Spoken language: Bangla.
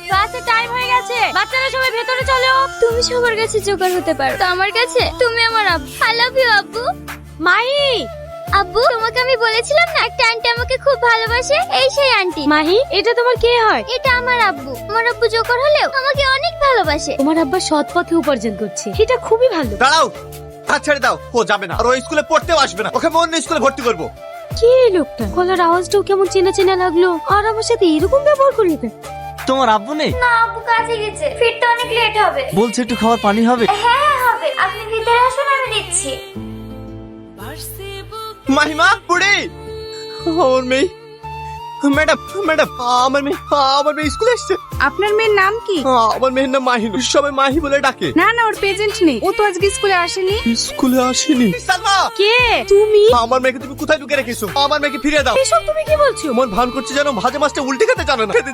ক্লাসে টাইম হয়ে গেছে, বাচ্চারা সবাই ভেতরে চলো। তুমি সবার কাছে জোগাড় হতে পারো, তো আমার কাছে তুমি আমার আব্বু। আই লাভ ইউ আব্বু। মাহি, আব্বু, তোমাকে আমি বলেছিলাম না একটা আন্টি আমাকে খুব ভালোবাসে, এই সেই আন্টি। মাহি এটা তোমার কে হয়? এটা আমার আব্বু। আমার আব্বু জোকর হলেও আমাকে অনেক ভালোবাসে। তোমার আব্বা সৎ পথে উপার্জন করছে, এটা খুবই ভালো। দাঁড়াও, হাত ছেড়ে দাও। ও যাবে না, আর ওই স্কুলে পড়তেও আসবে না। ওকে আমি অন্য স্কুলে ভর্তি করবো। কে এই লোকটা? গলার আওয়াজটাও কেমন চেনা চেনা লাগলো, আর আমার সাথে এরকম ব্যবহার করলি কেন? তোমার আব্বু নেই? না, আব্বু কাজে গেছে, ফিরতে অনেক লেট হবে। বলছে একটু খাবার পানি হবে। হ্যাঁ হবে, আপনি ভিতরে আসুন, আমি দিচ্ছি। মাহিমা, বুড়ি, আমার মেয়ে, ম্যাডাম ম্যাডাম, আমার মেয়ে স্কুলে এসছে। আপনার মেয়ের নাম কি? আমার মেয়ের নাম মাহিনুর, সবাই মাহি বলে ডাকে। না না, ওর প্রেজেন্ট নেই, ও তো আজকে স্কুলে আসেনি। স্কুলে আসেনি? সালমা, কে তুমি? আমার মেয়েকে তুমি কোথায় ঢুকে রেখেছো? আমার মেয়েকে ফিরিয়ে দাও। এসব তুমি কি বলছো? মন ভান করছে যেন ভাজা মাছটা উল্টে খেতে জানো না। খেতে